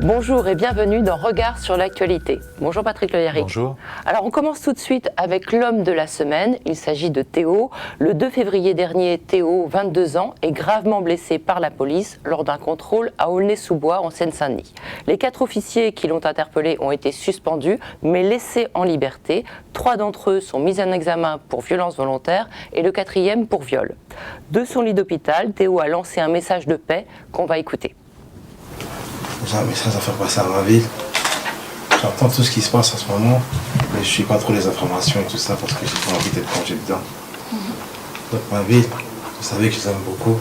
Bonjour et bienvenue dans Regard sur l'actualité. Bonjour Patrick Le Yarrick. Bonjour. Alors on commence tout de suite avec l'homme de la semaine. Il s'agit de Théo. Le 2 février dernier, Théo, 22 ans, est gravement blessé par la police lors d'un contrôle à Aulnay-sous-Bois en Seine-Saint-Denis. Les 4 officiers qui l'ont interpellé ont été suspendus mais laissés en liberté. 3 d'entre eux sont mis en examen pour violence volontaire et le 4e pour viol. De son lit d'hôpital, Théo a lancé un message de paix qu'on va écouter. J'ai un message à faire passer à ma ville. J'entends tout ce qui se passe en ce moment, mais je suis pas trop les informations et tout ça parce que j'ai pas envie d'être plongé dedans. Donc ma ville, vous savez que je les aime beaucoup.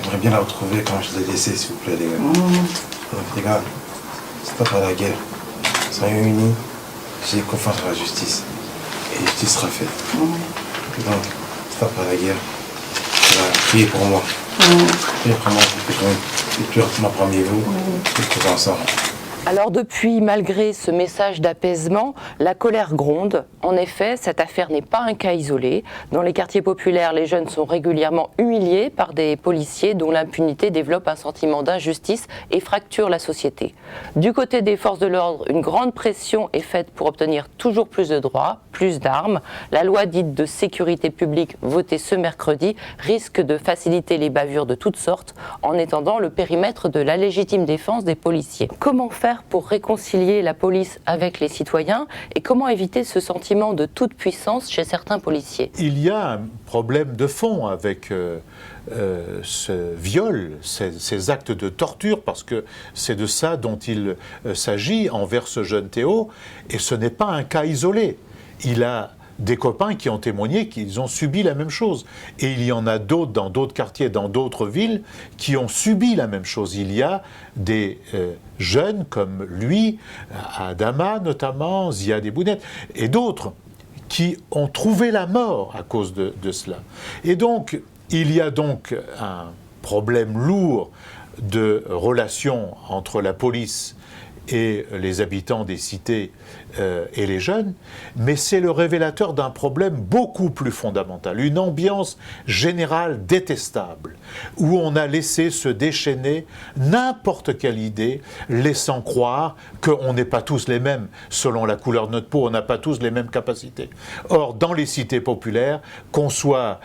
J'aimerais bien la retrouver quand je les ai laissés, s'il vous plaît, les gars. Donc les gars, c'est pas pour la guerre. Soyons unis, j'ai confiance en la justice. Et la justice sera faite. Donc, c'est pas pour la guerre. Priez pour moi. Priez pour moi, et puis parmi vous, et tous ensemble. Alors depuis, malgré ce message d'apaisement, la colère gronde. En effet, cette affaire n'est pas un cas isolé. Dans les quartiers populaires, les jeunes sont régulièrement humiliés par des policiers dont l'impunité développe un sentiment d'injustice et fracture la société. Du côté des forces de l'ordre, une grande pression est faite pour obtenir toujours plus de droits, plus d'armes. La loi dite de sécurité publique votée ce mercredi risque de faciliter les bavures de toutes sortes en étendant le périmètre de la légitime défense des policiers. Comment faire pour réconcilier la police avec les citoyens et comment éviter ce sentiment de toute puissance chez certains policiers? Il y a un problème de fond avec ce viol, ces actes de torture, parce que c'est de ça dont il s'agit envers ce jeune Théo, et ce n'est pas un cas isolé. Il a des copains qui ont témoigné qu'ils ont subi la même chose. Et il y en a d'autres dans d'autres quartiers, dans d'autres villes, qui ont subi la même chose. Il y a des jeunes comme lui, Adama notamment, Ziad Ebounet, et d'autres, qui ont trouvé la mort à cause de cela. Et donc, il y a donc un problème lourd de relation entre la police et les habitants des cités et les jeunes, mais c'est le révélateur d'un problème beaucoup plus fondamental, une ambiance générale détestable, où on a laissé se déchaîner n'importe quelle idée, laissant croire qu'on n'est pas tous les mêmes, selon la couleur de notre peau, on n'a pas tous les mêmes capacités. Or, dans les cités populaires, qu'on soit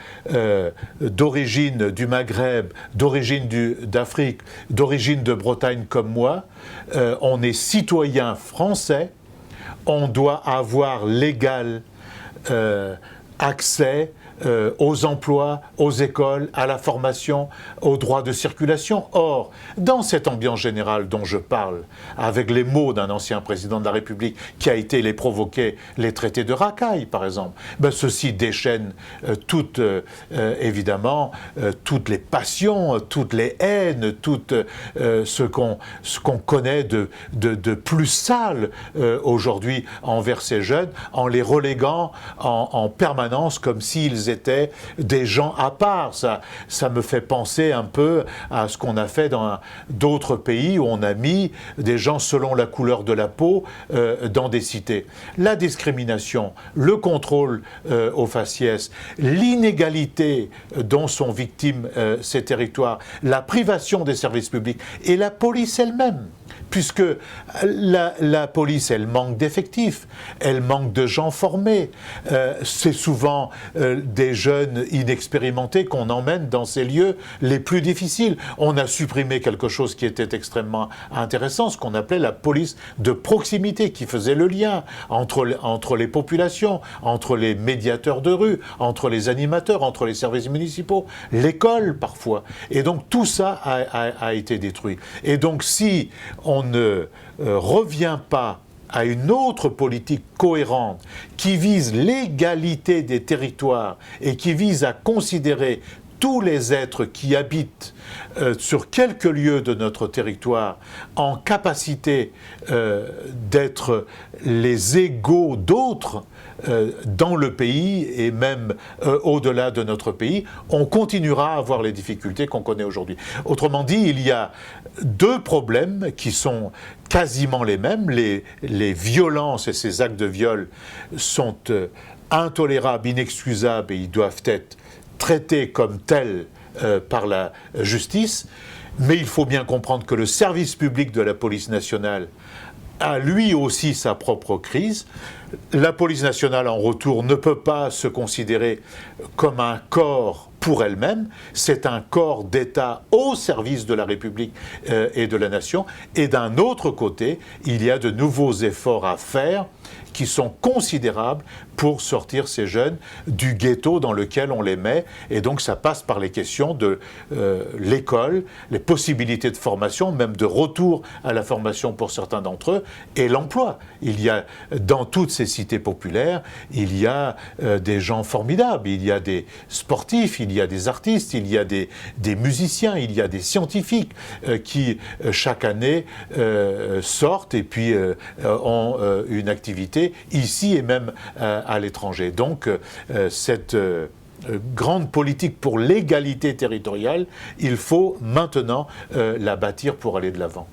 d'origine du Maghreb, d'origine d'Afrique, d'origine de Bretagne comme moi, on est citoyen français, on doit avoir légal accès aux emplois, aux écoles, à la formation, aux droits de circulation. Or, dans cette ambiance générale dont je parle, avec les mots d'un ancien président de la République qui a été les provoquer, les traités de racailles par exemple, ceci déchaîne évidemment toutes les passions, toutes les haines, tout ce qu'on connaît de plus sale aujourd'hui envers ces jeunes, en les reléguant en permanence comme s'ils étaient des gens à part. Ça me fait penser un peu à ce qu'on a fait dans d'autres pays où on a mis des gens selon la couleur de la peau dans des cités. La discrimination, le contrôle au faciès, l'inégalité dont sont victimes ces territoires, la privation des services publics et la police elle-même. Puisque la police, elle manque d'effectifs, elle manque de gens formés. C'est souvent des jeunes inexpérimentés qu'on emmène dans ces lieux les plus difficiles. On a supprimé quelque chose qui était extrêmement intéressant, ce qu'on appelait la police de proximité, qui faisait le lien entre les populations, entre les médiateurs de rue, entre les animateurs, entre les services municipaux, l'école parfois. Et donc tout ça a été détruit. Et donc si on ne revient pas à une autre politique cohérente qui vise l'égalité des territoires et qui vise à considérer tous les êtres qui habitent sur quelques lieux de notre territoire en capacité d'être les égaux d'autres dans le pays et même au-delà de notre pays, on continuera à avoir les difficultés qu'on connaît aujourd'hui. Autrement dit, il y a deux problèmes qui sont quasiment les mêmes. Les violences et ces actes de viol sont intolérables, inexcusables et ils doivent être traités comme tels par la justice. Mais il faut bien comprendre que le service public de la police nationale a lui aussi sa propre crise. La police nationale, en retour, ne peut pas se considérer comme un corps pour elle-même. C'est un corps d'État au service de la République et de la nation. Et d'un autre côté, il y a de nouveaux efforts à faire qui sont considérables pour sortir ces jeunes du ghetto dans lequel on les met. Et donc ça passe par les questions de l'école, les possibilités de formation, même de retour à la formation pour certains d'entre eux, et l'emploi. Il y a, dans toutes ces cités populaires, il y a des gens formidables, il y a des sportifs, il y a des artistes, il y a des musiciens, il y a des scientifiques qui, chaque année, sortent et puis ont une activité ici et même à l'étranger. Donc cette grande politique pour l'égalité territoriale, il faut maintenant la bâtir pour aller de l'avant.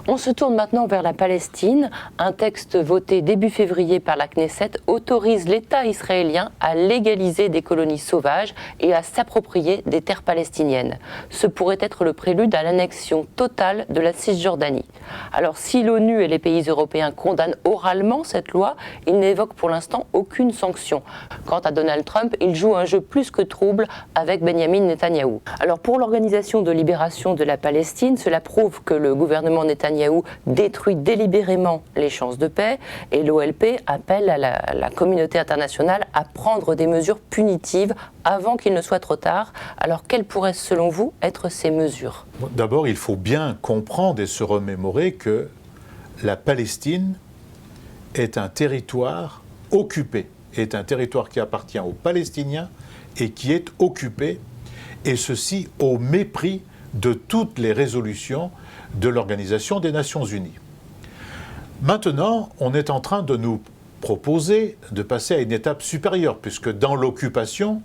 On se tourne maintenant vers la Palestine. Un texte voté début février par la Knesset autorise l'État israélien à légaliser des colonies sauvages et à s'approprier des terres palestiniennes. Ce pourrait être le prélude à l'annexion totale de la Cisjordanie. Alors si l'ONU et les pays européens condamnent oralement cette loi, ils n'évoquent pour l'instant aucune sanction. Quant à Donald Trump, il joue un jeu plus que trouble avec Benyamin Netanyahou. Alors pour l'Organisation de libération de la Palestine, cela prouve que le gouvernement Netanyahou détruit délibérément les chances de paix, et l'OLP appelle à la communauté internationale à prendre des mesures punitives avant qu'il ne soit trop tard. Alors quelles pourraient selon vous être ces mesures ? D'abord, il faut bien comprendre et se remémorer que la Palestine est un territoire occupé, est un territoire qui appartient aux Palestiniens et qui est occupé, et ceci au mépris de toutes les résolutions de l'Organisation des Nations Unies. Maintenant, on est en train de nous proposer de passer à une étape supérieure, puisque dans l'occupation,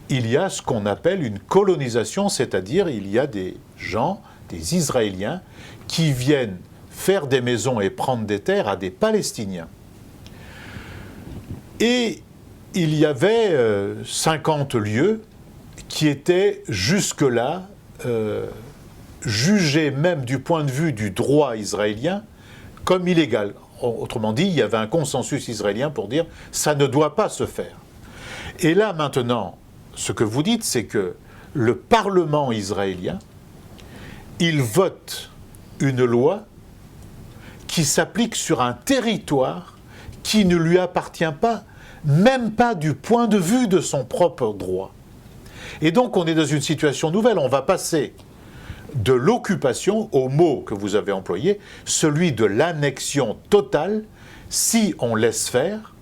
il y a ce qu'on appelle une colonisation, c'est-à-dire il y a des gens, des Israéliens, qui viennent faire des maisons et prendre des terres à des Palestiniens. Et il y avait 50 lieux qui étaient jusque-là jugé même du point de vue du droit israélien comme illégal. Autrement dit, il y avait un consensus israélien pour dire « ça ne doit pas se faire ». Et là, maintenant, ce que vous dites, c'est que le Parlement israélien, il vote une loi qui s'applique sur un territoire qui ne lui appartient pas, même pas du point de vue de son propre droit. Et donc, on est dans une situation nouvelle. On va passer de l'occupation au mot que vous avez employé, celui de l'annexion totale, si on laisse faire,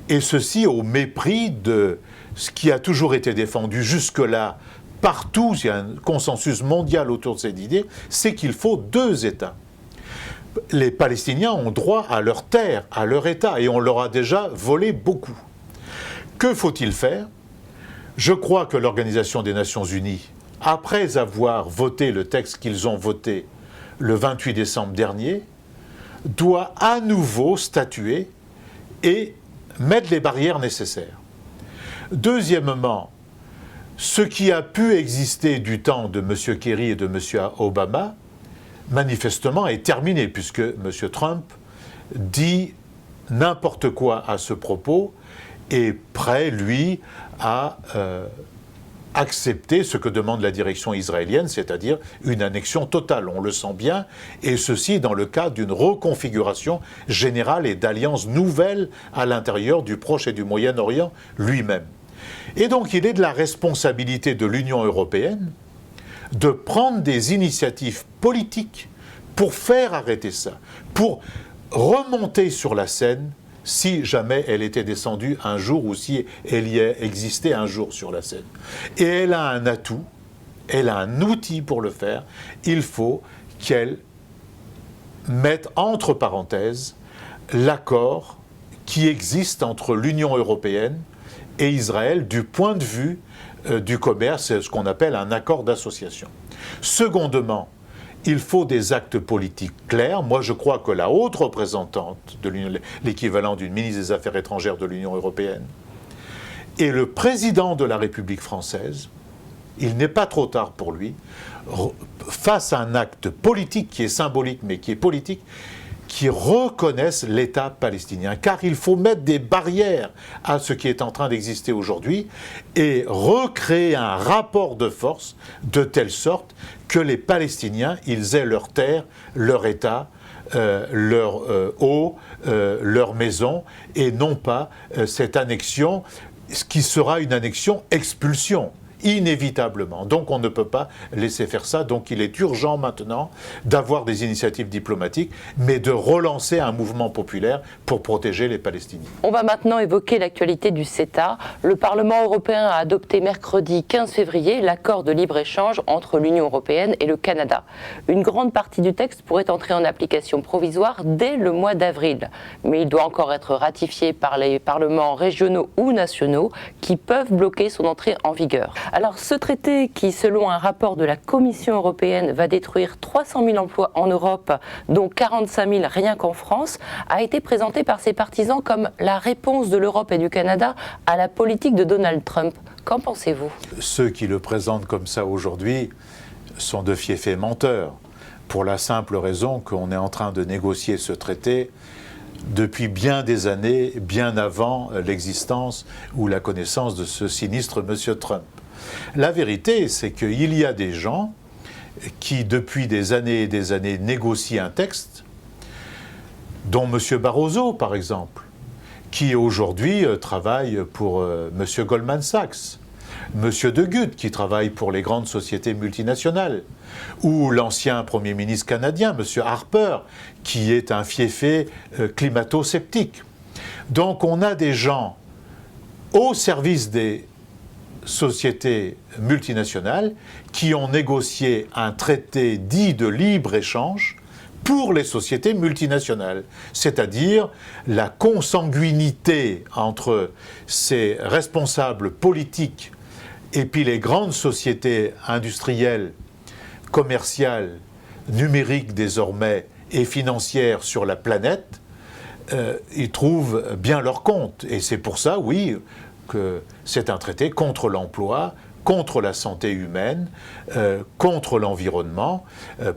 et ceci au mépris de ce qui a toujours été défendu jusque-là, partout, il y a un consensus mondial autour de cette idée, c'est qu'il faut deux États. Les Palestiniens ont droit à leur terre, à leur État, et on leur a déjà volé beaucoup. Que faut-il faire ? Je crois que l'Organisation des Nations Unies, après avoir voté le texte qu'ils ont voté le 28 décembre dernier, doit à nouveau statuer et mettre les barrières nécessaires. Deuxièmement, ce qui a pu exister du temps de M. Kerry et de M. Obama, manifestement est terminé, puisque M. Trump dit n'importe quoi à ce propos, est prêt, lui, à accepter ce que demande la direction israélienne, c'est-à-dire une annexion totale, on le sent bien, et ceci dans le cadre d'une reconfiguration générale et d'alliances nouvelles à l'intérieur du Proche et du Moyen-Orient lui-même. Et donc il est de la responsabilité de l'Union européenne de prendre des initiatives politiques pour faire arrêter ça, pour remonter sur la scène si jamais elle était descendue un jour ou si elle y existait un jour sur la scène. Et elle a un atout, elle a un outil pour le faire, il faut qu'elle mette entre parenthèses l'accord qui existe entre l'Union européenne et Israël du point de vue du commerce, c'est ce qu'on appelle un accord d'association. Secondement, il faut des actes politiques clairs. Moi, je crois que la haute représentante, l'équivalent d'une ministre des Affaires étrangères de l'Union européenne, et le président de la République française, il n'est pas trop tard pour lui, fassent un acte politique qui est symbolique mais qui est politique, qui reconnaissent l'État palestinien. Car il faut mettre des barrières à ce qui est en train d'exister aujourd'hui et recréer un rapport de force de telle sorte que les Palestiniens, ils aient leur terre, leur État, leur eau, leur maison, et non pas cette annexion, ce qui sera une annexion expulsion. Inévitablement. Donc on ne peut pas laisser faire ça. Donc il est urgent maintenant d'avoir des initiatives diplomatiques, mais de relancer un mouvement populaire pour protéger les Palestiniens. On va maintenant évoquer l'actualité du CETA. Le Parlement européen a adopté mercredi 15 février l'accord de libre-échange entre l'Union européenne et le Canada. Une grande partie du texte pourrait entrer en application provisoire dès le mois d'avril, mais il doit encore être ratifié par les parlements régionaux ou nationaux qui peuvent bloquer son entrée en vigueur. Alors ce traité qui, selon un rapport de la Commission européenne, va détruire 300 000 emplois en Europe, dont 45 000 rien qu'en France, a été présenté par ses partisans comme la réponse de l'Europe et du Canada à la politique de Donald Trump. Qu'en pensez-vous? Ceux qui le présentent comme ça aujourd'hui sont de fiefs menteurs, pour la simple raison qu'on est en train de négocier ce traité depuis bien des années, bien avant l'existence ou la connaissance de ce sinistre monsieur Trump. La vérité, c'est qu'il y a des gens qui, depuis des années et des années, négocient un texte, dont M. Barroso, par exemple, qui aujourd'hui travaille pour M. Goldman Sachs, M. De Gucht, qui travaille pour les grandes sociétés multinationales, ou l'ancien Premier ministre canadien, M. Harper, qui est un fiefé climato-sceptique. Donc on a des gens au service des sociétés multinationales qui ont négocié un traité dit de libre-échange pour les sociétés multinationales, c'est-à-dire la consanguinité entre ces responsables politiques et puis les grandes sociétés industrielles, commerciales, numériques désormais et financières sur la planète, ils trouvent bien leur compte. Et c'est pour ça, oui, que c'est un traité contre l'emploi, contre la santé humaine, contre l'environnement,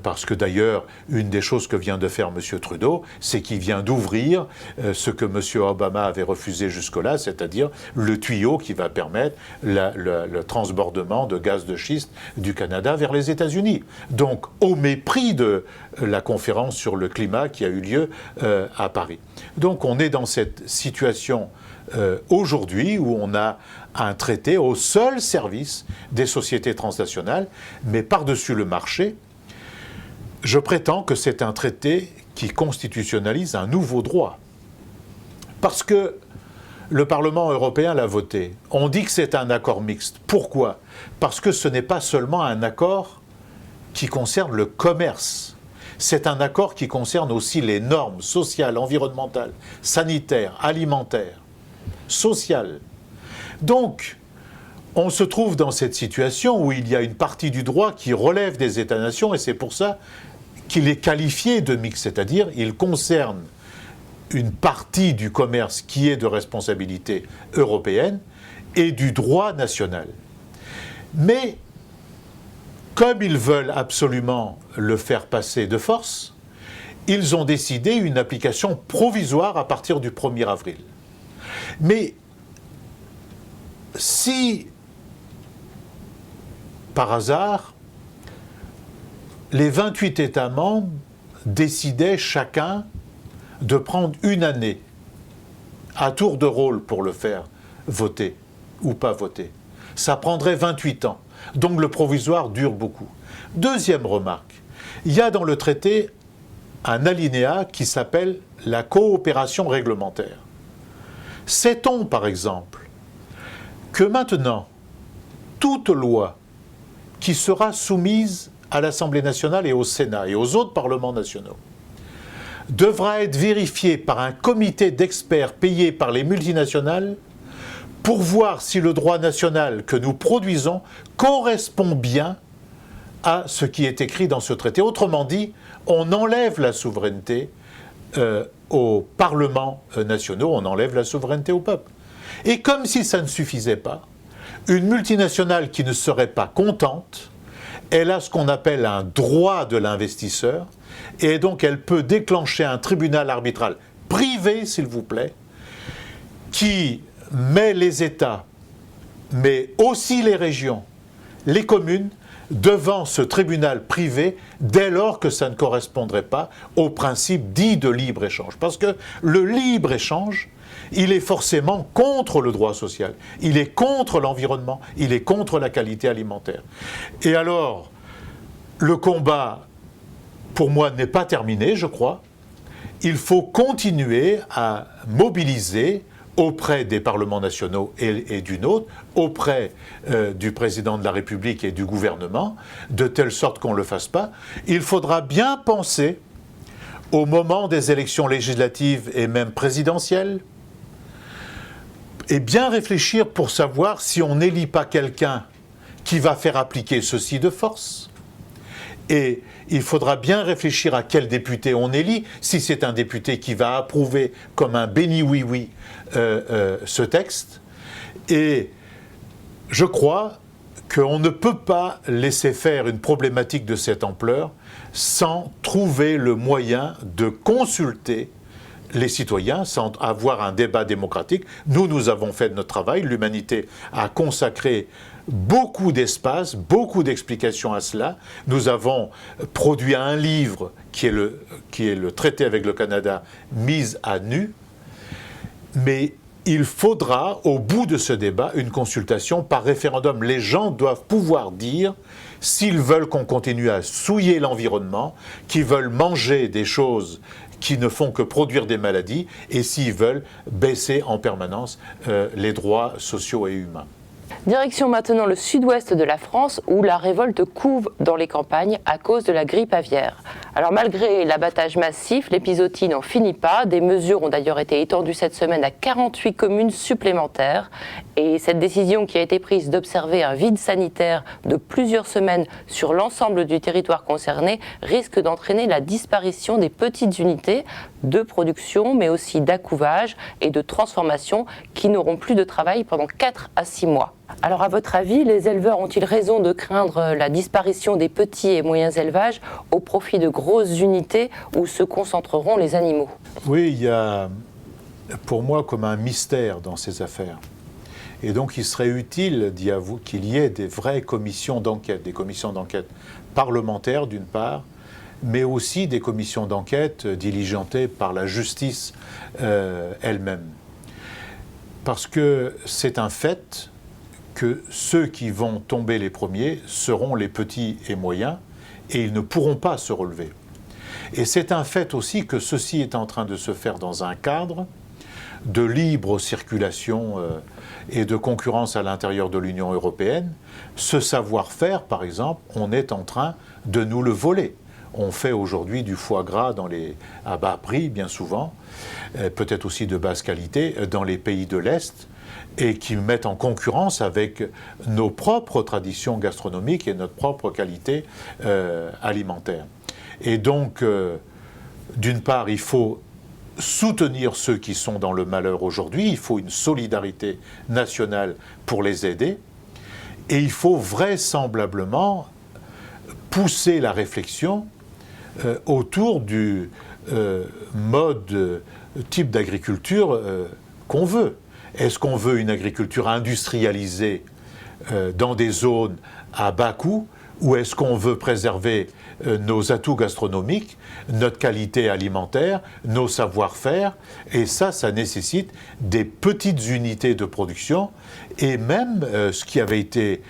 parce que d'ailleurs, une des choses que vient de faire M. Trudeau, c'est qu'il vient d'ouvrir ce que M. Obama avait refusé jusque-là, c'est-à-dire le tuyau qui va permettre le transbordement de gaz de schiste du Canada vers les États-Unis. Donc, au mépris de la conférence sur le climat qui a eu lieu à Paris. Donc, on est dans cette situation aujourd'hui où on a un traité au seul service des sociétés transnationales, mais par-dessus le marché, je prétends que c'est un traité qui constitutionnalise un nouveau droit. Parce que le Parlement européen l'a voté. On dit que c'est un accord mixte. Pourquoi? Parce que ce n'est pas seulement un accord qui concerne le commerce. C'est un accord qui concerne aussi les normes sociales, environnementales, sanitaires, alimentaires, sociales. Donc, on se trouve dans cette situation où il y a une partie du droit qui relève des États-nations et c'est pour ça qu'il est qualifié de mixte, c'est-à-dire il concerne une partie du commerce qui est de responsabilité européenne et du droit national. Mais comme ils veulent absolument le faire passer de force, ils ont décidé une application provisoire à partir du 1er avril. Mais si, par hasard, les 28 États membres décidaient chacun de prendre une année à tour de rôle pour le faire voter ou pas voter, ça prendrait 28 ans. Donc le provisoire dure beaucoup. Deuxième remarque, il y a dans le traité un alinéa qui s'appelle la coopération réglementaire. Sait-on, par exemple, que maintenant, toute loi qui sera soumise à l'Assemblée nationale et au Sénat et aux autres parlements nationaux devra être vérifiée par un comité d'experts payé par les multinationales pour voir si le droit national que nous produisons correspond bien à ce qui est écrit dans ce traité. Autrement dit, on enlève la souveraineté aux parlements nationaux, on enlève la souveraineté au peuple. Et comme si ça ne suffisait pas, une multinationale qui ne serait pas contente, elle a ce qu'on appelle un droit de l'investisseur, et donc elle peut déclencher un tribunal arbitral privé, s'il vous plaît, qui met les États, mais aussi les régions, les communes, devant ce tribunal privé dès lors que ça ne correspondrait pas au principe dit de libre-échange. Parce que le libre-échange, il est forcément contre le droit social, il est contre l'environnement, il est contre la qualité alimentaire. Et alors, le combat, pour moi, n'est pas terminé, je crois. Il faut continuer à mobiliser auprès des parlements nationaux et du nôtre, auprès du président de la République et du gouvernement, de telle sorte qu'on ne le fasse pas. Il faudra bien penser, au moment des élections législatives et même présidentielles, et bien réfléchir pour savoir si on n'élit pas quelqu'un qui va faire appliquer ceci de force. Et il faudra bien réfléchir à quel député on élit, si c'est un député qui va approuver comme un béni-oui-oui ce texte. Et je crois qu'on ne peut pas laisser faire une problématique de cette ampleur sans trouver le moyen de consulter les citoyens, sans avoir un débat démocratique. Nous avons fait notre travail, l'humanité a consacré beaucoup d'espace, beaucoup d'explications à cela. Nous avons produit un livre qui est le traité avec le Canada mis à nu, mais il faudra, au bout de ce débat, une consultation par référendum. Les gens doivent pouvoir dire s'ils veulent qu'on continue à souiller l'environnement, qu'ils veulent manger des choses qui ne font que produire des maladies, et s'ils veulent baisser en permanence les droits sociaux et humains. Direction maintenant le sud-ouest de la France où la révolte couve dans les campagnes à cause de la grippe aviaire. Alors malgré l'abattage massif, l'épizootie n'en finit pas. Des mesures ont d'ailleurs été étendues cette semaine à 48 communes supplémentaires. Et cette décision qui a été prise d'observer un vide sanitaire de plusieurs semaines sur l'ensemble du territoire concerné risque d'entraîner la disparition des petites unités de production, mais aussi d'accouvage et de transformation qui n'auront plus de travail pendant 4 à 6 mois. Alors à votre avis, les éleveurs ont-ils raison de craindre la disparition des petits et moyens élevages au profit de grosses unités où se concentreront les animaux? Oui, il y a pour moi comme un mystère dans ces affaires. Et donc il serait utile qu'il y ait des vraies commissions d'enquête, des commissions d'enquête parlementaires d'une part, mais aussi des commissions d'enquête diligentées par la justice elle-même. Parce que c'est un fait que ceux qui vont tomber les premiers seront les petits et moyens, et ils ne pourront pas se relever. Et c'est un fait aussi que ceci est en train de se faire dans un cadre de libre circulation et de concurrence à l'intérieur de l'Union européenne. Ce savoir-faire, par exemple, on est en train de nous le voler. On fait aujourd'hui du foie gras à bas prix, bien souvent, peut-être aussi de basse qualité, dans les pays de l'Est, et qui mettent en concurrence avec nos propres traditions gastronomiques et notre propre qualité alimentaire. Et donc, d'une part, il faut soutenir ceux qui sont dans le malheur aujourd'hui, il faut une solidarité nationale pour les aider, et il faut vraisemblablement pousser la réflexion autour du type d'agriculture qu'on veut. Est-ce qu'on veut une agriculture industrialisée dans des zones à bas coût, ou est-ce qu'on veut préserver nos atouts gastronomiques, notre qualité alimentaire, nos savoir-faire? Et ça nécessite des petites unités de production, et même ce qui avait été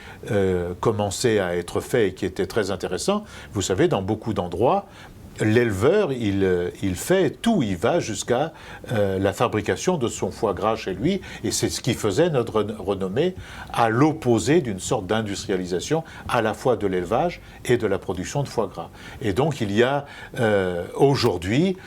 commencé à être fait et qui était très intéressant, vous savez, dans beaucoup d'endroits, l'éleveur, il fait tout, il va jusqu'à la fabrication de son foie gras chez lui, et c'est ce qui faisait notre renommée, à l'opposé d'une sorte d'industrialisation à la fois de l'élevage et de la production de foie gras. Et donc il y a aujourd'hui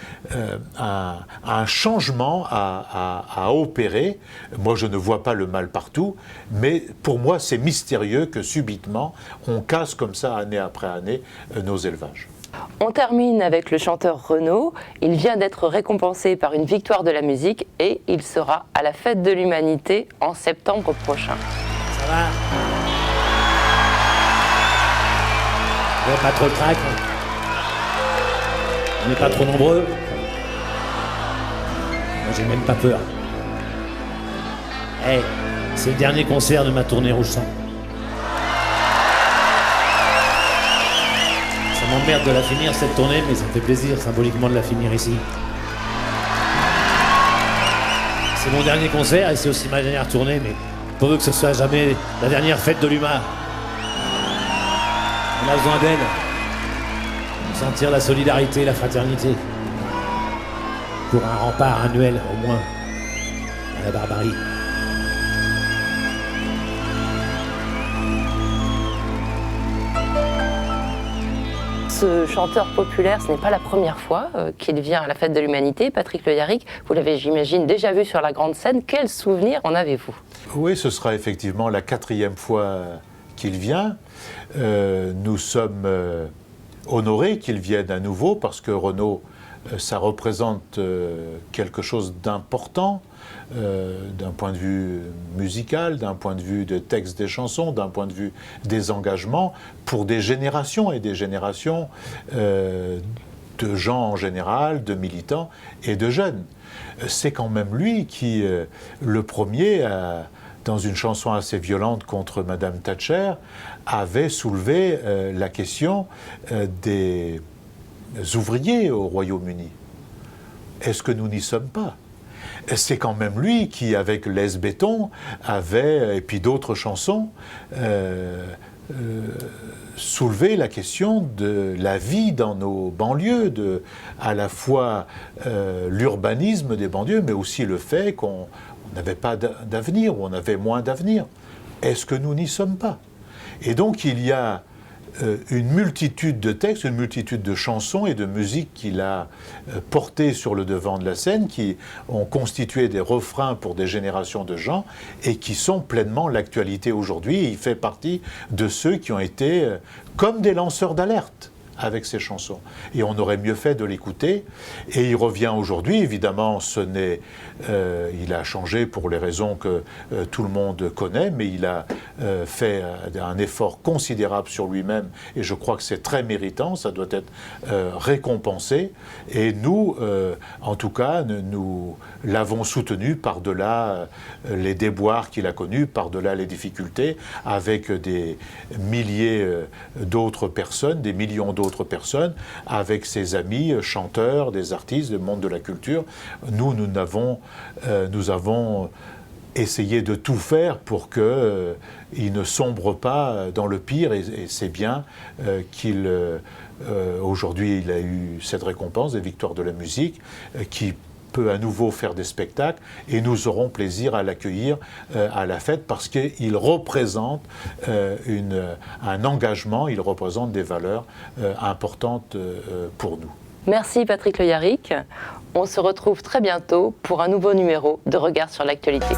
un changement à opérer. Moi je ne vois pas le mal partout, mais pour moi c'est mystérieux que subitement on casse comme ça année après année nos élevages. On termine avec le chanteur Renaud. Il vient d'être récompensé par une victoire de la musique et il sera à la Fête de l'Humanité en septembre prochain. Ça va? Ouais, pas trop le trac. On n'est pas trop nombreux. Moi, j'ai même pas peur. Hey, c'est le dernier concert de ma tournée Rouge Sang. Ça m'emmerde de la finir cette tournée, mais ça me fait plaisir symboliquement de la finir ici. C'est mon dernier concert et c'est aussi ma dernière tournée, mais pourvu que ce soit jamais la dernière fête de l'UMA. On a besoin d'elle. Pour sentir la solidarité et la fraternité. Pour un rempart annuel, au moins, à la barbarie. Ce chanteur populaire, ce n'est pas la première fois qu'il vient à la Fête de l'Humanité. Patrick Le Yarrick, vous l'avez, j'imagine, déjà vu sur la grande scène. Quel souvenir en avez-vous? Oui, ce sera effectivement la 4e fois qu'il vient. Nous sommes honorés qu'il vienne à nouveau parce que Renaud, ça représente quelque chose d'important d'un point de vue musical, d'un point de vue des textes des chansons, d'un point de vue des engagements pour des générations et des générations de gens en général, de militants et de jeunes. C'est quand même lui qui, le premier, dans une chanson assez violente contre Madame Thatcher, avait soulevé la question des ouvriers au Royaume-Uni. Est-ce que nous n'y sommes pas? C'est quand même lui qui, avec Les Béton, avait, et puis d'autres chansons, soulevé la question de la vie dans nos banlieues, à la fois l'urbanisme des banlieues, mais aussi le fait qu'on n'avait pas d'avenir, ou on avait moins d'avenir. Est-ce que nous n'y sommes pas? Et donc il y a une multitude de textes, une multitude de chansons et de musiques qu'il a portées sur le devant de la scène, qui ont constitué des refrains pour des générations de gens et qui sont pleinement l'actualité aujourd'hui. Il fait partie de ceux qui ont été comme des lanceurs d'alerte avec ces chansons. Et on aurait mieux fait de l'écouter. Et il revient aujourd'hui, évidemment, il a changé pour les raisons que tout le monde connaît, mais il a fait un effort considérable sur lui-même, et je crois que c'est très méritant, ça doit être récompensé. Et nous, en tout cas, nous l'avons soutenu par-delà les déboires qu'il a connus, par-delà les difficultés, avec des milliers d'autres personnes, des millions d'autres personnes, avec ses amis chanteurs, des artistes, du monde de la culture. Nous avons essayé de tout faire pour qu'il ne sombre pas dans le pire, et c'est bien aujourd'hui il a eu cette récompense des Victoires de la musique, qui peut à nouveau faire des spectacles, et nous aurons plaisir à l'accueillir à la fête parce qu'il représente un engagement, il représente des valeurs importantes pour nous. Merci Patrick Le Yarrick. On se retrouve très bientôt pour un nouveau numéro de Regard sur l'actualité.